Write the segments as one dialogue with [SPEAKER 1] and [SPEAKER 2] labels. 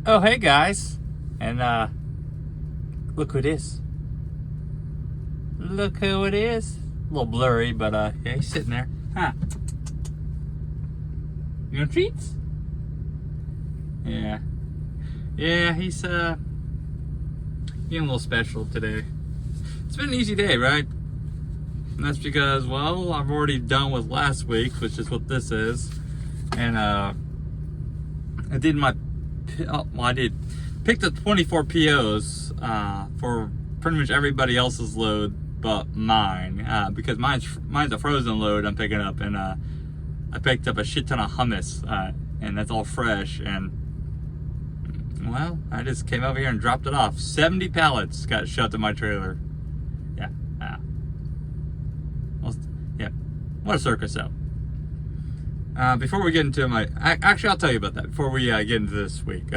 [SPEAKER 1] Oh, hey guys. And look who it is. Look who it is. A little blurry, but yeah, he's sitting there. Huh. You want treats? Yeah. Yeah, he's being a little special today. It's been an easy day, right? And that's because, well, I've already done with last week, which is what this is. And I picked up 24 POs for pretty much everybody else's load but mine, because mine's a frozen load I'm picking up, and I picked up a shit ton of hummus, and that's all fresh, and well, I just came over here and dropped it off. 70 pallets got shoved in my trailer. Yeah, yeah, what a circus though. Before we get into actually I'll tell you about that before we get into this week.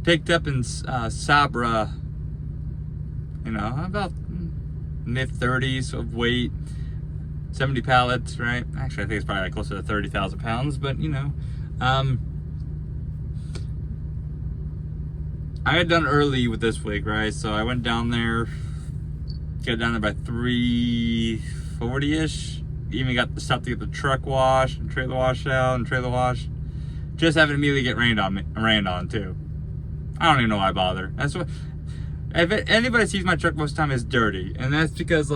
[SPEAKER 1] Picked up in Sabra, about mid-30s of weight, 70 pallets, right? Actually, I think it's probably like closer to 30,000 pounds, but I had done early with this week, right? So I went down there, got down there by 3:40-ish. Even got the stuff to get the truck washed and trailer wash out and trailer wash. Just having to immediately get rained on too. I don't even know why I bother. That's what. If anybody sees my truck most of the time, it's dirty, and that's because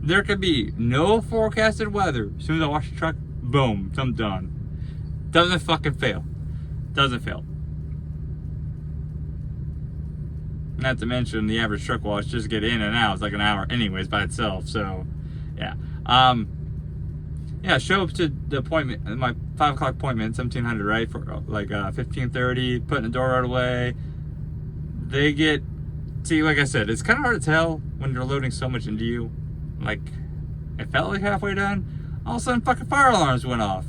[SPEAKER 1] there could be no forecasted weather. As soon as I wash the truck, boom, I'm done. Doesn't fucking fail. Doesn't fail. Not to mention the average truck wash, just get in and out, it's like an hour anyways by itself. So yeah, show up to the appointment, my 5 o'clock appointment, 1700, right, for like 15:30, putting the door right away. See, like I said, it's kind of hard to tell when you're loading so much into you. Like, it felt like halfway done, all of a sudden fucking fire alarms went off,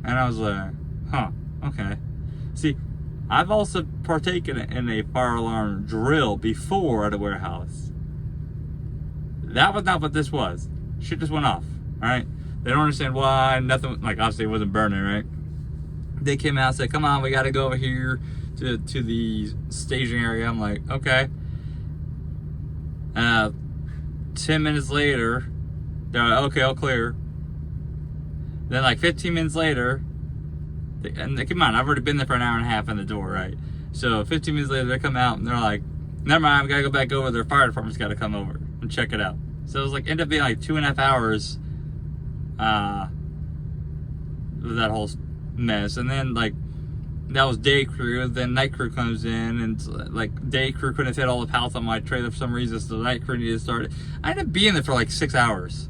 [SPEAKER 1] and I was like, huh, okay. See, I've also partaken in a fire alarm drill before at a warehouse. That was not what this was. Shit just went off, alright? They don't understand why, nothing, like obviously it wasn't burning, right? They came out and said, come on, we gotta go over here to the staging area. I'm like, okay. 10 minutes later, they're like, okay, all clear. Then like 15 minutes later, and come on, I've already been there for an hour and a half in the door, right? So 15 minutes later, they come out and they're like, never mind, we gotta go back over. Their fire department's gotta come over and check it out. So it was like, ended up being like 2.5 hours of that whole mess. And then like, that was day crew, then night crew comes in, and like day crew couldn't fit all the pallets on my trailer for some reason, so the night crew needed to start it. I ended up being there for like 6 hours.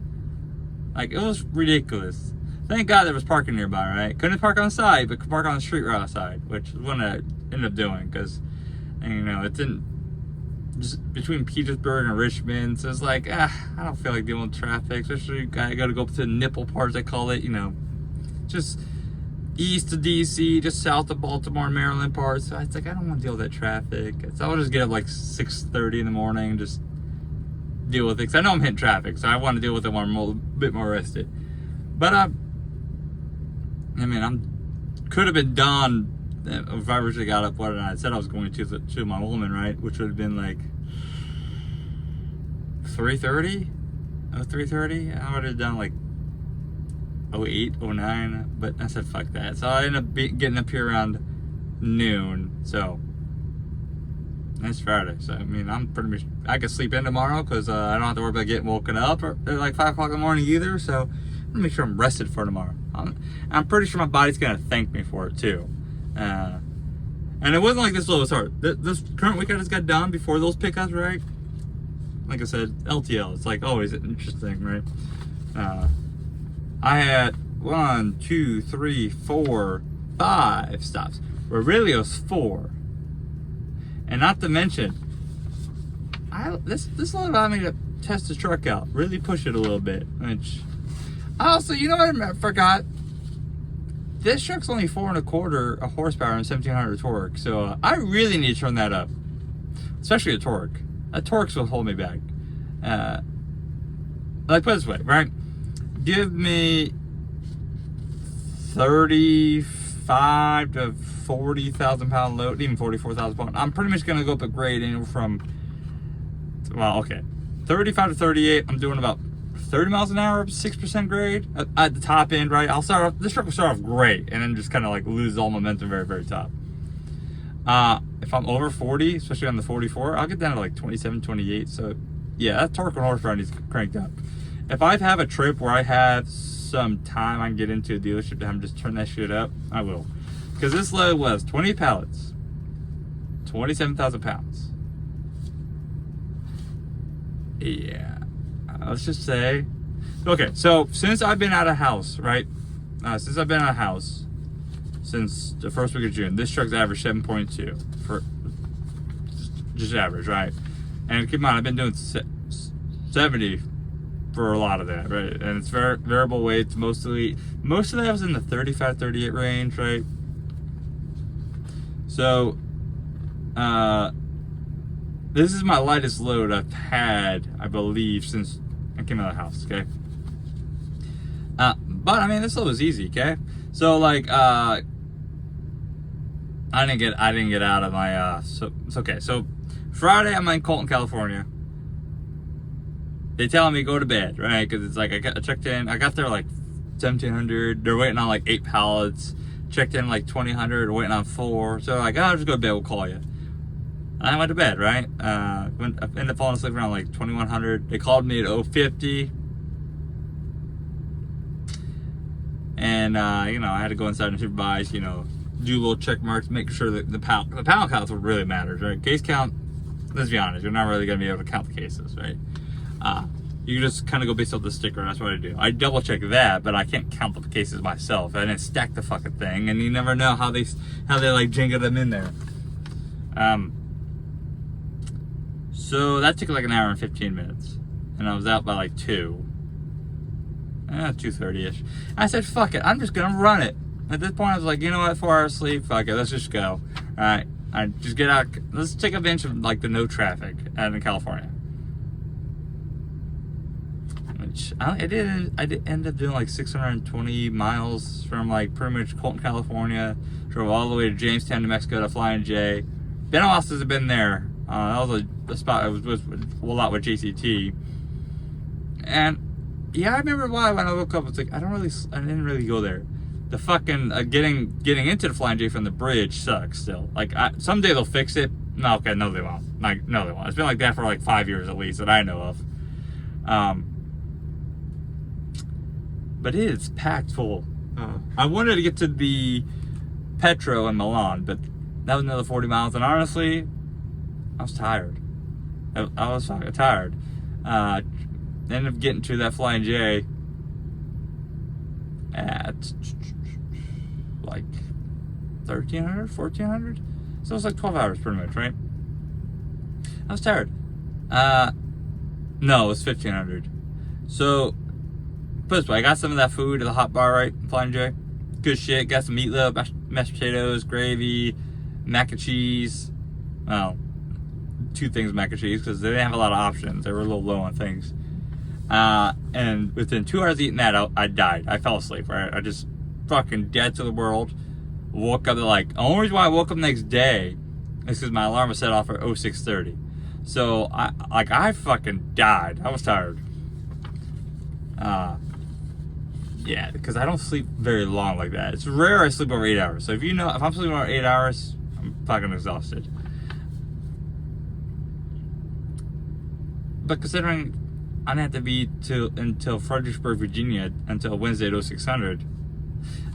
[SPEAKER 1] Like, it was ridiculous. Thank God there was parking nearby, right? Couldn't park on the side, but could park on the street right outside, which is what I ended up doing, because, it didn't, just between Petersburg and Richmond, so it's like, I don't feel like dealing with traffic, especially I gotta go up to the nipple parts, I call it, just east of DC, just south of Baltimore and Maryland parts. So it's like, I don't want to deal with that traffic. So I'll just get up like 6:30 in the morning, just deal with it, because I know I'm hitting traffic, so I want to deal with it when I'm a bit more rested. But could have been done if I originally got up what I said I was going to my woman, right? Which would have been like 3:30. Oh, 3:30. I would have done like 08, 09. But I said fuck that. So I ended up getting up here around noon. So it's Friday. So I'm pretty much, I can sleep in tomorrow because I don't have to worry about getting woken up or like 5 o'clock in the morning either. So I'm gonna make sure I'm rested for tomorrow. I'm pretty sure my body's gonna thank me for it too. And it wasn't like this was hard. This current week I just got done before those pickups, right? Like I said, LTL. It's like always interesting, right? I had 1, 2, 3, 4, 5 stops. Where really it was 4. And not to mention, this allowed me to test the truck out, really push it a little bit. Which, also, you know what I forgot? This truck's only 4.25 horsepower and 1,700 torque, so I really need to turn that up, especially the torque. That torque's what hold me back. Like, put it this way, right? Give me 35 to 40,000 pound load, even 44,000 pound. I'm pretty much gonna go up a grade anywhere from, well, okay, 35 to 38. I'm doing about 30 miles an hour, 6% grade at the top end, right? I'll start off, this truck will start off great and then just kind of like lose all momentum very, very top. If I'm over 40, especially on the 44, I'll get down to like 27, 28. So yeah, that torque and horsepower needs cranked up. If I have a trip where I have some time I can get into a dealership to have them just turn that shit up, I will. Because this load was 20 pallets, 27,000 pounds. Yeah, let's just say, okay, so since I've been out of house, right? Since I've been out of house, since the first week of June, this truck's averaged 7.2 for just average, right? And keep in mind, I've been doing 70 for a lot of that, right? And it's variable weights, most of that was in the 35, 38 range, right? So, this is my lightest load I've had, I believe, since I came out of the house, okay? But I mean, this load was easy, okay? So like, I didn't get out of my, so it's okay. So Friday, I'm in Colton, California. They telling me go to bed, right? Because it's like, I checked in, I got there like 1700. They're waiting on like 8 pallets. Checked in like 2000, waiting on 4. So like, oh, just go to bed, we'll call you. I went to bed, right? I ended up falling asleep around like 2100. They called me at 050. And, you know, I had to go inside and supervise, you know, do little check marks, make sure that the pound count's what really matters, right? Case count, let's be honest, you're not really going to be able to count the cases, right? You just kind of go based off the sticker, and that's what I do. I double check that, but I can't count the cases myself. I didn't stack the fucking thing, and you never know how they like jingle them in there. So that took like an hour and 15 minutes, and I was out by like 2:30ish. I said, fuck it, I'm just gonna run it. At this point, I was like, you know what, 4 hours sleep, fuck it, let's just go. All right, I just get out, let's take advantage of like the no traffic out in California. Which I did end up doing like 620 miles from like pretty much Colton, California. Drove all the way to Jamestown, New Mexico to Flying J. Ben Austin's have been there. That was a spot I was with a lot with JCT. And yeah, I remember why when I woke up, it's like I didn't really go there. The fucking getting into the Flying J from the bridge sucks still. Like someday they'll fix it. No, okay, no they won't. Like no they won't. It's been like that for like 5 years at least that I know of. But it is packed full. I wanted to get to the Petro in Milan, but that was another 40 miles. And honestly, I was tired. I was fucking tired. Ended up getting to that Flying J at like 1300, 1400. So it was like 12 hours pretty much, right? I was tired. No, it was 1500. So, put it this way, I got some of that food at the hot bar, right? Flying J. Good shit. Got some meatloaf, mashed potatoes, gravy, mac and cheese. Well, 2 things mac and cheese because they didn't have a lot of options. They were a little low on things. And within 2 hours eating that, I died. I fell asleep, right? I just fucking dead to the world. Woke up like, the only reason why I woke up the next day is because my alarm was set off at 0630. So I fucking died. I was tired. Yeah, because I don't sleep very long like that. It's rare I sleep over 8 hours. So if I'm sleeping over 8 hours, I'm fucking exhausted. But considering I didn't have to be until Fredericksburg, Virginia, until Wednesday at 0600,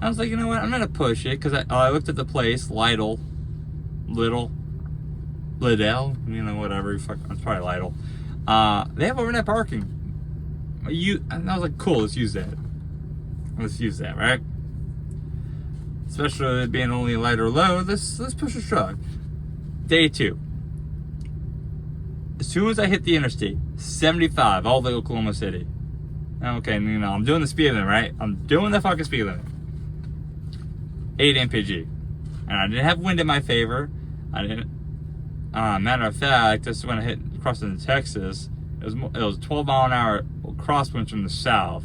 [SPEAKER 1] I was like, you know what? I'm gonna push it because I looked at the place, Lidl, you know, whatever. It's probably Lidl. They have overnight parking. And I was like, cool, let's use that. Right? Especially it being only a lighter load, let's push a truck. Day 2. As soon as I hit the interstate, 75, all the way to Oklahoma City. Okay, you know, I'm doing the speed limit, right? I'm doing the fucking speed limit. 8 mpg. And I didn't have wind in my favor. Matter of fact, just when I hit crossing into Texas, it was 12 mile an hour crosswinds from the south.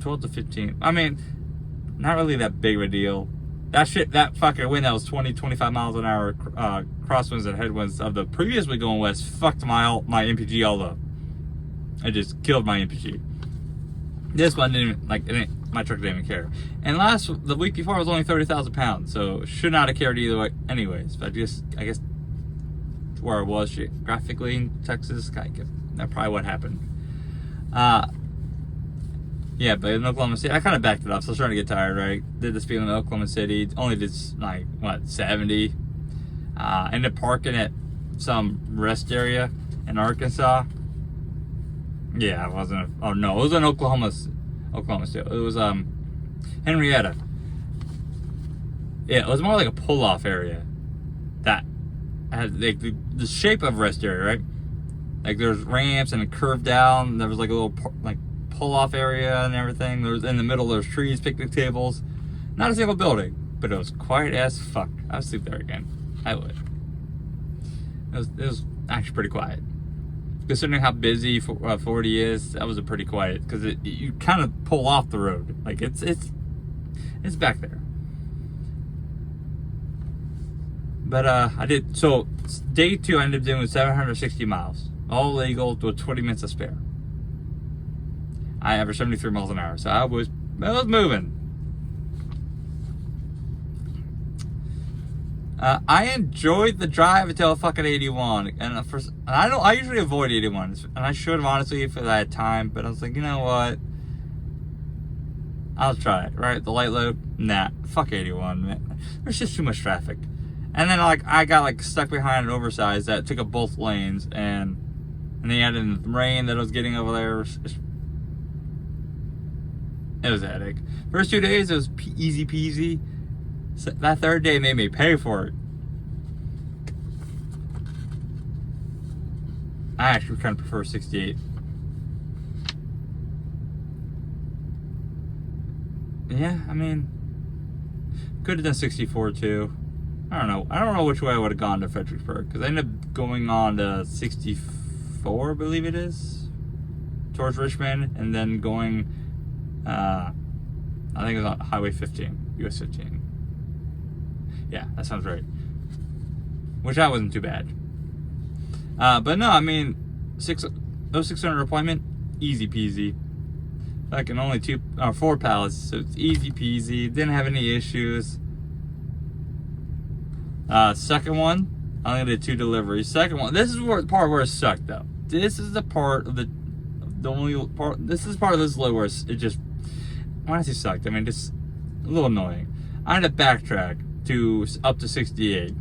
[SPEAKER 1] 12 to 15. I mean, not really that big of a deal. That fucking wind that was 20, 25 miles an hour, crosswinds and headwinds of the previous week going west fucked my MPG all up. It just killed my MPG. This one didn't, my truck didn't even care. And the week before was only 30,000 pounds, so should not have cared either way anyways. But I guess where I was geographically in Texas, that's probably what happened. Yeah, but in Oklahoma City, I kind of backed it up, so I was starting to get tired, right? Did the speed limit in Oklahoma City, only did 70. Ended up parking at some rest area in Arkansas. Yeah, it wasn't, it was in Oklahoma City. It was, Henrietta. Yeah, it was more like a pull-off area that had the shape of rest area, right? Like there's ramps and a curve down. There was like a little pull-off area and everything. There was in the middle. There's trees, picnic tables. Not a single building, but it was quiet as fuck. I would sleep there again. I would. It was actually pretty quiet. Considering how busy 40 is, that was a pretty quiet because you kind of pull off the road. Like it's back there. But I did, so day 2 I ended up doing 760 miles, all legal with 20 minutes to spare. I averaged 73 miles an hour, so I was moving. I enjoyed the drive until fucking 81, and I usually avoid 81, and I should have honestly if I had time, but I was like, you know what? I'll try it, right? The light load, nah, fuck 81, man. There's just too much traffic. And then I got stuck behind an oversized that took up both lanes, and then you had the rain that I was getting over there. It was a headache. First 2 days it was easy peasy. So that third day made me pay for it. I actually kind of prefer 68. Yeah, I mean, could have done 64 too. I don't know which way I would have gone to Fredericksburg, because I ended up going on to 64, I believe it is, towards Richmond, and then going, I think it was on Highway 15, US 15. Yeah, that sounds right. Which that wasn't too bad. But no, I mean, 600 appointment, easy peasy. Fucking only 4 pallets, so it's easy peasy. Didn't have any issues. Second one, I only did 2 deliveries. Second one, this is the part where it sucked though. This is the part of the only part. This is part of this load where it just, when I say sucked, I mean just a little annoying. I had to backtrack to up to 68.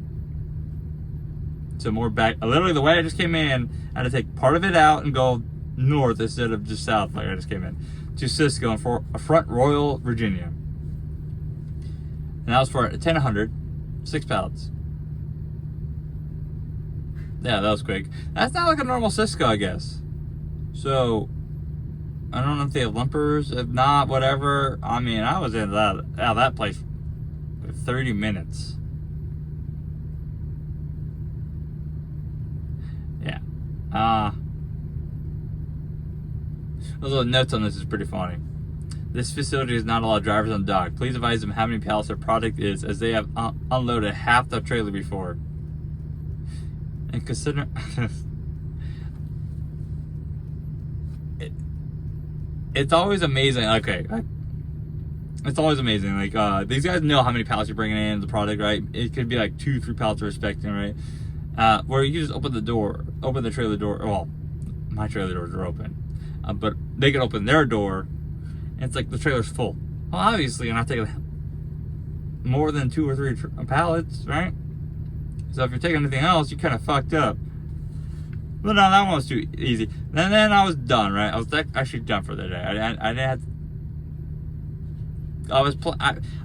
[SPEAKER 1] So more back. Literally the way I just came in, I had to take part of it out and go north instead of just south like I just came in to Cisco and for a Front Royal, Virginia. And that was for a 1000, 6 pallets. Yeah, that was quick. That's not like a normal Cisco, I guess. So I don't know if they have lumpers. If not, whatever. I mean, I was out of that place for 30 minutes. Yeah. Those little notes on this is pretty funny. This facility does not allow drivers on dock. Please advise them how many pallets their product is, as they have unloaded half the trailer before. And consider it's always amazing. Okay, it's always amazing. Like these guys know how many pallets you're bringing in the product, right? It could be like 2-3 pallets they're expecting, right? Where you just open the trailer door. Well, my trailer doors are open, but they can open their door, and it's like the trailer's full. Well, obviously, you're not taking more than 2 or 3 pallets, right? So if you're taking anything else, you kind of fucked up. But no, that one was too easy. And then I was done, right? I was actually done for the day. I didn't have.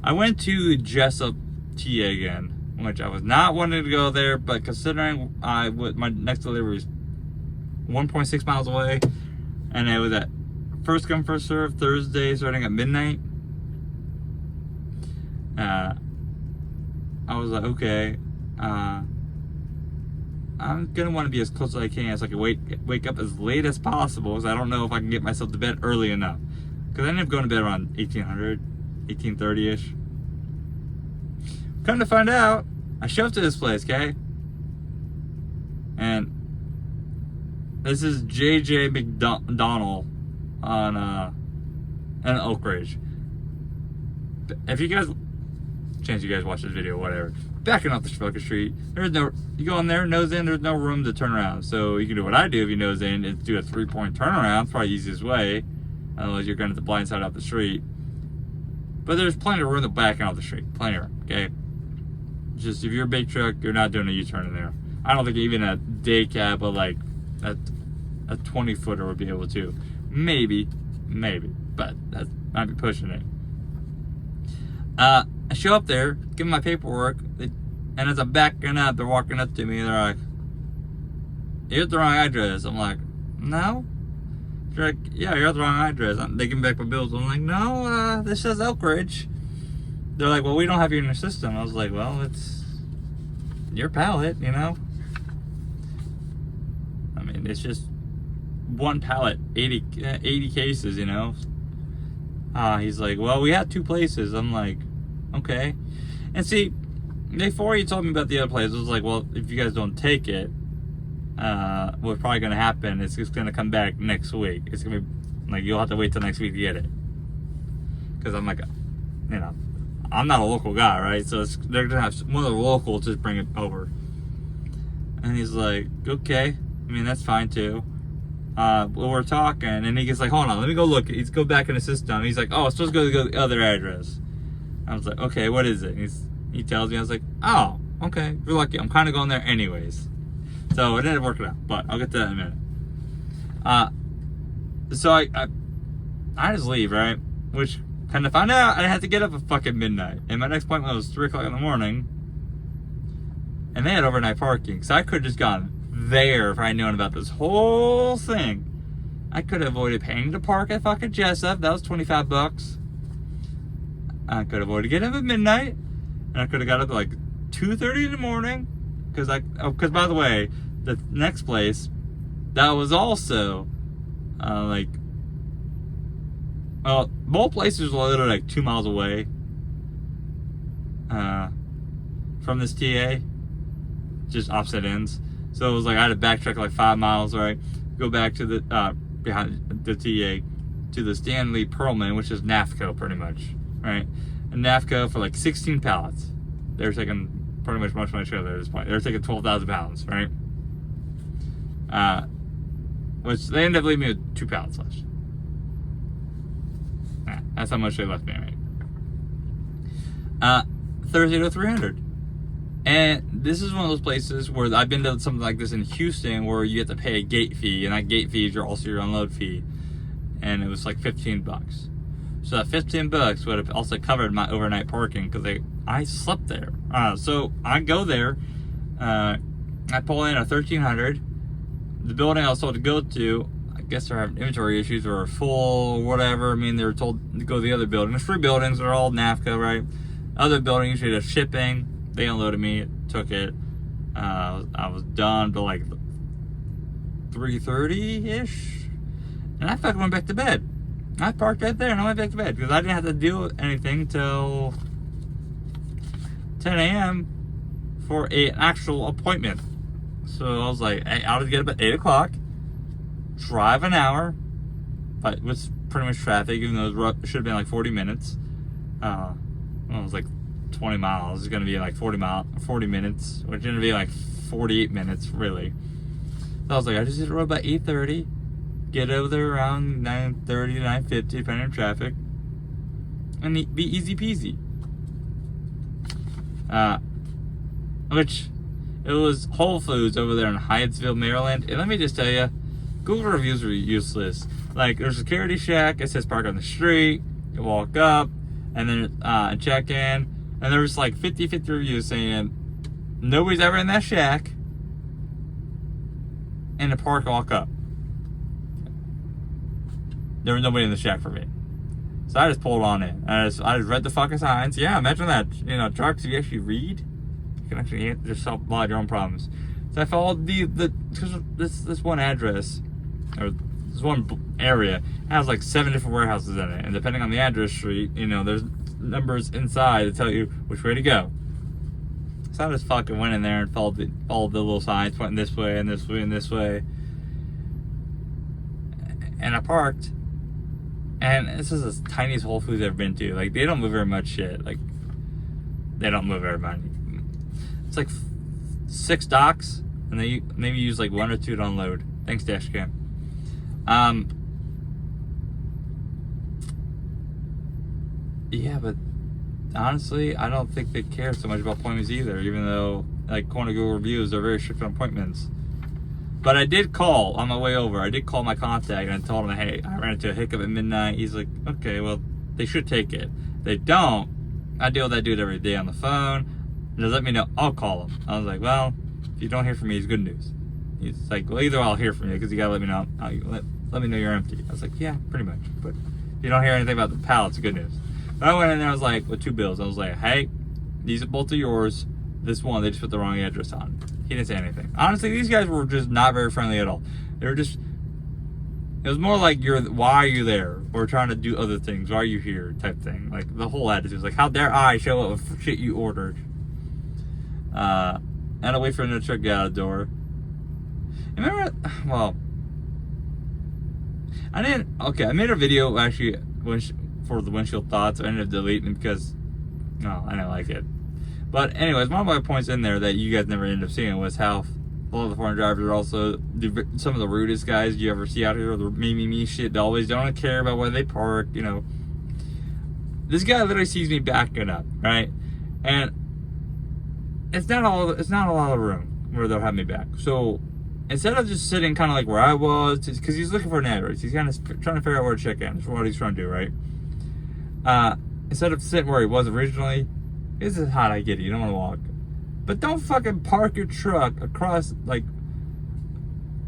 [SPEAKER 1] I went to Jessup, TA again, which I was not wanting to go there, but considering my next delivery was 1.6 miles away, and it was at first come first serve Thursday, starting at midnight. I was like, okay. I'm gonna want to be as close as I can, so I can wake up as late as possible, because I don't know if I can get myself to bed early enough. Because I ended up going to bed around 1800, 1830-ish. Come to find out, I show up to this place, okay? And this is JJ McDonald on in Oak Ridge. If you guys, chance you guys watch this video, whatever. Backing off the fucking street, there's no, you go in there, nose in, there's no room to turn around. So you can do what I do if you nose in, is do a 3-point turnaround. It's probably the easiest way. Otherwise you're going to the blind side off the street. But there's plenty of room to back off the street. Plenty of room, okay? Just if you're a big truck, you're not doing a U-turn in there. I don't think even a day cab of like a 20-footer would be able to. Maybe, but that might be pushing it. I show up there, give them my paperwork, and as I'm backing up, they're walking up to me, they're like, "You're at the wrong address." I'm like, "No." They're like, "Yeah, you're at the wrong address." They give me back my bills. I'm like, "No, this says Oak Ridge." They're like, "Well, we don't have you in the system." I was like, "Well, it's your pallet, you know?" I mean, it's just one pallet, 80 cases, you know? He's like, "Well, we had 2 places." I'm like, "Okay." And see, before he told me about the other place, I was like, "Well, if you guys don't take it, what's probably going to happen is it's going to come back next week. It's going to be, like, you'll have to wait till next week to get it." Because I'm like, you know, I'm not a local guy, right? So they're going to have one of the locals just bring it over. And he's like, "Okay. I mean, that's fine, too." Well, we're talking, and he gets like, "Hold on, let me go look." He's go back in the system. He's like, "Oh, it's supposed to go to the other address." I was like, "Okay, what is it?" He tells me. I was like, "Oh, okay. You're lucky. I'm kind of going there anyways." So it ended up working out, but I'll get to that in a minute. So I just leave, right? Which kind of found out I had to get up at fucking midnight, and my next appointment was 3 o'clock in the morning, and they had overnight parking, so I could have just gone there if I had known about this whole thing. I could have avoided paying to park at fucking Jessup. That was $25. I could have avoided getting up at midnight, and I could have got up at like 2:30 in the morning. Because by the way, the next place that was also both places were literally like 2 miles away from this TA, just opposite ends. So it was like I had to backtrack like 5 miles, right? Go back to the behind the TA to the Stanley Pearlman, which is NAFCO pretty much, right? And NAFCO for like 16 pallets. They were taking pretty much my trailer at this point. They were taking 12,000 pounds, right? Which they ended up leaving me with 2 pallets left. That's how much they left me, right? Thursday to 300. And this is one of those places where I've been to something like this in Houston where you have to pay a gate fee, and that gate fee is also your unload fee. And it was like $15. So that $15 would have also covered my overnight parking because I slept there. So I go there, I pull in at 1300. The building I was told to go to, I guess they're having inventory issues or full or whatever. I mean, they were told to go to the other building. There's 3 buildings, they're all NAFCO, right? Other building usually does shipping. They unloaded me, took it. I was done by like 3:30-ish. And I fucking went back to bed. I parked right there and I went back to bed because I didn't have to do anything till 10 a.m. for an actual appointment. So I was like, hey, I'll just get up at 8 o'clock, drive an hour, but it was pretty much traffic, even though it should have been like 40 minutes. Well, it was like 20 miles. It's going to be like 40 minutes, which is going to be like 48 minutes, really. So I was like, I just hit the road by 8:30, get over there around 9:30 to 9:50, depending on traffic, and be easy peasy. Which, it was Whole Foods over there in Hyattsville, Maryland, and let me just tell you, Google reviews are useless. Like, there's a security shack, it says park on the street, you walk up, and then check in, and there was like 50-50 reviews saying nobody's ever in that shack, and the park walk up. There was nobody in the shack for me. So I just pulled on in. I just read the fucking signs. Yeah, imagine that. You know, trucks, if you actually read, you can actually just solve a lot of your own problems. So I followed this one address, or this one area, has like 7 different warehouses in it. And depending on the address street, you know, there's numbers inside to tell you which way to go. So I just fucking went in there and followed the little signs pointing this way and this way and this way. And I parked. And this is the tiniest Whole Foods I've ever been to. Like, they don't move very much shit. Like, they don't move very much. It's like 6 docks, and they maybe use like 1 or 2 to unload. Thanks, Dashcam. Yeah, but honestly, I don't think they care so much about appointments either, even though, like, according to Google reviews, they're very strict on appointments. But I did call on my way over. I did call my contact and I told him, hey, I ran into a hiccup at midnight. He's like, okay, well, they should take it. If they don't, I deal with that dude every day on the phone. And just let me know, I'll call him. I was like, well, if you don't hear from me, it's good news. He's like, well, either I'll hear from you because you gotta let me know. Let me know you're empty. I was like, yeah, pretty much. But if you don't hear anything about the pallets, good news. But I went in there, I was like, with 2 bills. I was like, hey, these are both of yours. This one, they just put the wrong address on. He didn't say anything. Honestly, these guys were just not very friendly at all. They were just, it was more like, why are you there? We're trying to do other things. Why are you here? Type thing. Like, the whole attitude was like, how dare I show up with shit you ordered? And I wait for another truck to get out of the door. Remember, well, I made a video actually for the windshield thoughts. I ended up deleting it because, no, I didn't like it. But anyways, one of my points in there that you guys never ended up seeing was how a lot of the foreign drivers are also some of the rudest guys you ever see out here. The me shit. They always don't care about where they park, you know. This guy literally sees me backing up, right? And it's not a lot of room where they'll have me back. So instead of just sitting kind of like where I was, because he's looking for an address, he's kind of trying to figure out where to check in. That's what he's trying to do, right? Instead of sitting where he was originally, this is hot, I get it, you don't want to walk. But don't fucking park your truck across, like,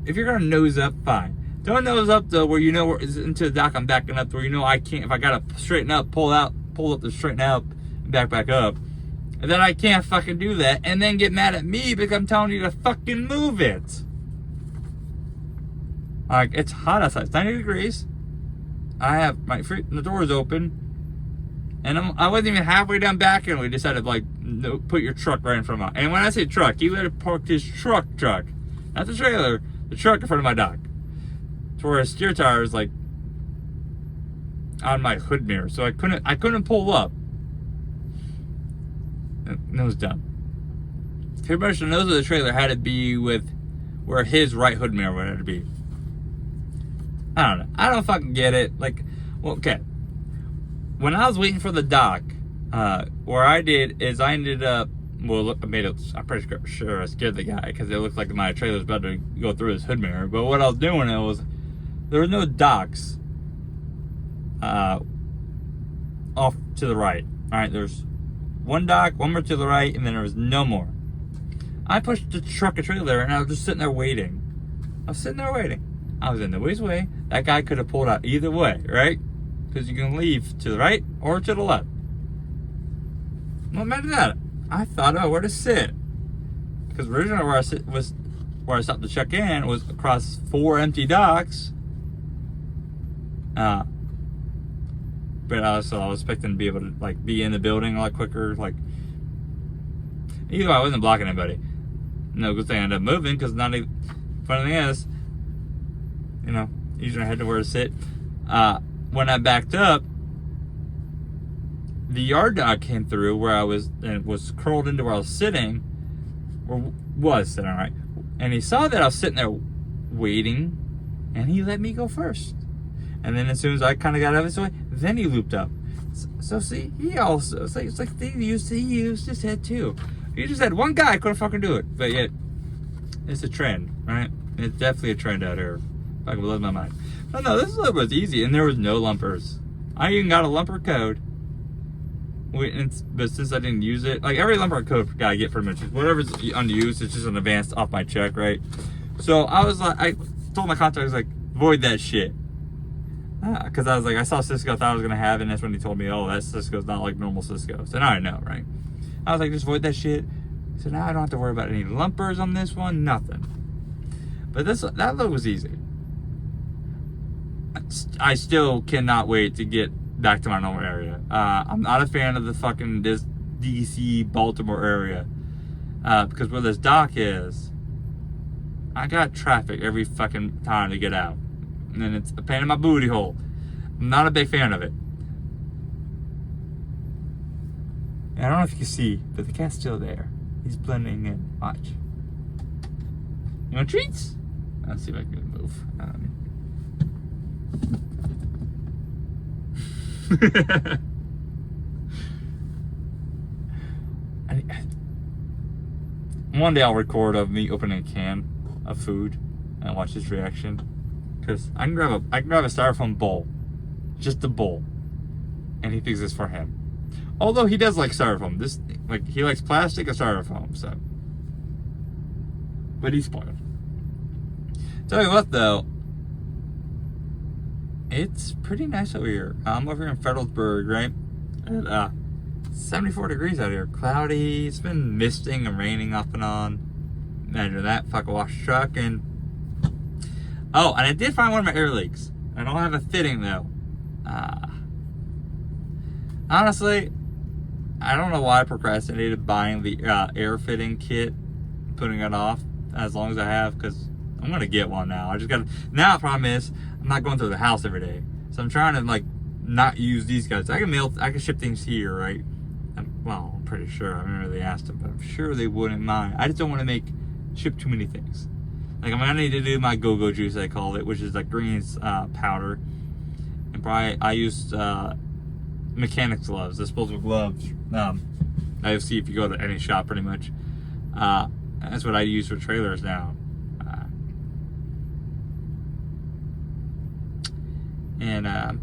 [SPEAKER 1] if you're gonna nose up, fine. Don't nose up though where you know where it's into the dock I'm backing up, where you know I can't, if I gotta straighten up, pull up to straighten up, and back up. And then I can't fucking do that, and then get mad at me because I'm telling you to fucking move it. Like, it's hot outside, it's 90 degrees. I have the door is open. And I wasn't even halfway down back and we decided, like, no, put your truck right in front of my... And when I say truck, he literally parked his truck. Not the trailer, the truck in front of my dock. To where his steer tire is, like, on my hood mirror. So I couldn't pull up. And it was dumb. Pretty much the nose of the trailer had to be with where his right hood mirror would have to be. I don't know. I don't fucking get it. Like, well, okay. When I was waiting for the dock, what I did is I ended up, well, I'm pretty sure I scared the guy because it looked like my trailer was about to go through his hood mirror. But what I was doing was, there was no docks off to the right. All right, there's one dock, one more to the right, and then there was no more. I pushed the truck and trailer and I was just sitting there waiting. I was in nobody's way. That guy could have pulled out either way, right? Because you can leave to the right or to the left. What matter that? I thought, oh, where to sit? Because originally where I stopped to check in was across 4 empty docks. But I was expecting to be able to, like, be in the building a lot quicker. Like, either way, I wasn't blocking anybody. No good thing I ended up moving because funny thing is, you know, usually I had to where to sit. When I backed up, the yard dog came through where I was, and was curled into where I was sitting, or was sitting, right? And he saw that I was sitting there waiting, and he let me go first. And then as soon as I kind of got out of his way, then he looped up. So see, he also, it's like he used his head too. He just had one guy couldn't fucking do it, but yet it's a trend, right? It's definitely a trend out here. Fucking blows my mind. But no, this was easy, and there was no lumpers. I even got a lumper code. But since I didn't use it, like every lumper code guy I get pretty much, whatever's unused, it's just an advance off my check, right? So I was like, I told my contact, I was like, void that shit. Because I was like, I saw Cisco, thought I was going to have it, and that's when he told me, oh, that Cisco's not like normal Cisco. So now I know, right? I was like, just void that shit. So now I don't have to worry about any lumpers on this one, nothing. But that load was easy. I still cannot wait to get back to my normal area. I'm not a fan of the fucking this DC Baltimore area because where this dock is, I got traffic every fucking time to get out, and then it's a pain in my booty hole. I'm not a big fan of it. And I don't know if you can see, but the cat's still there. He's blending in. Watch. You want treats? Let's see if I can move. One day I'll record of me opening a can of food and watch his reaction. Cause I can grab a styrofoam bowl, just a bowl, and he thinks it's for him. Although he does like styrofoam, he likes plastic or styrofoam. So, but he's spoiled. Tell you what though, it's pretty nice over here. I'm over here in Fredericksburg, right? And 74 degrees out here, cloudy. It's been misting and raining off and on. Imagine that. Fuck a wash truck and oh, and I did find one of my air leaks. I don't have a fitting though. Honestly, I don't know why I procrastinated buying the air fitting kit, putting it off as long as I have, because I'm gonna get one now. Now the problem is I'm not going through the house every day, so I'm trying to like not use these guys. I can ship things here, right? Well, I'm pretty sure. I haven't really asked them, but I'm sure they wouldn't mind. I just don't want to ship too many things. Like I'm gonna need to do my go-go juice, I call it, which is like greens powder, and probably I used mechanics gloves, disposable gloves. I see if you go to any shop, pretty much. That's what I use for trailers now. And I'm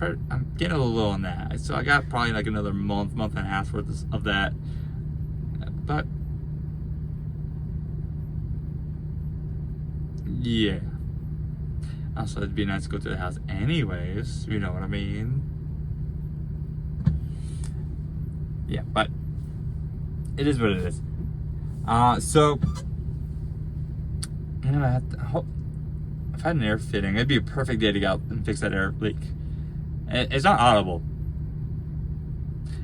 [SPEAKER 1] getting a little low on that, so I got probably like another month and a half worth of that. But yeah, also it'd be nice to go to the house anyways. You know what I mean? Yeah, but it is what it is. So I'm gonna have to hope. If I had an air fitting, it'd be a perfect day to go out and fix that air leak. It's not audible.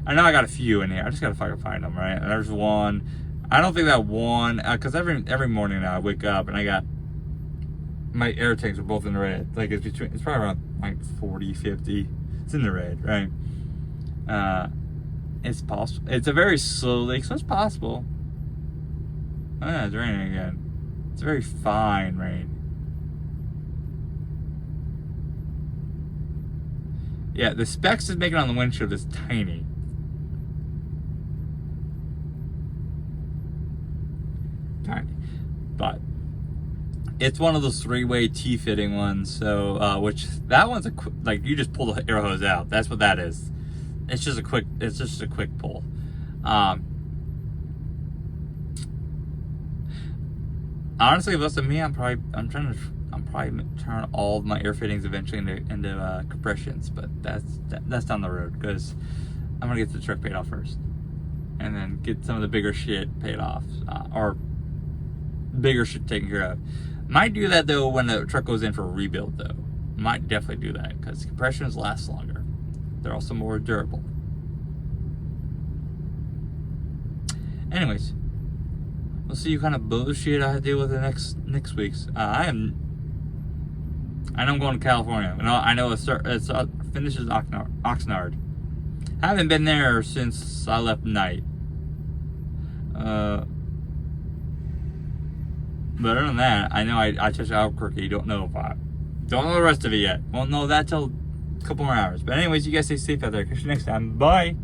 [SPEAKER 1] I know I got a few in here. I just gotta fucking find them, right? And there's one. I don't think that one, because every morning now I wake up and I got my air tanks are both in the red. Like it's probably around like 40, 50. It's in the red, right? It's possible. It's a very slow leak, so it's possible. Oh yeah, it's raining again. It's a very fine rain. Yeah, the specks it's making on the windshield is tiny. Tiny. But it's one of those three-way T-fitting ones, so which that one's like you just pull the air hose out. That's what that is. It's just a quick pull. Honestly, if it's up to me, I'm probably turn all of my air fittings eventually into compressions, but that's down the road, because I'm gonna get the truck paid off first, and then get some of the bigger shit paid off, or bigger shit taken care of. Might do that though when the truck goes in for a rebuild though. Might definitely do that, because compressions last longer. They're also more durable. Anyways, we'll see what kind of bullshit I deal with the next week's. I know I'm going to California. I know it finishes Oxnard. I haven't been there since I left night. But other than that, I know I touched Albuquerque. Don't know the rest of it yet. Won't know that till a couple more hours. But anyways, you guys stay safe out there. Catch you next time. Bye.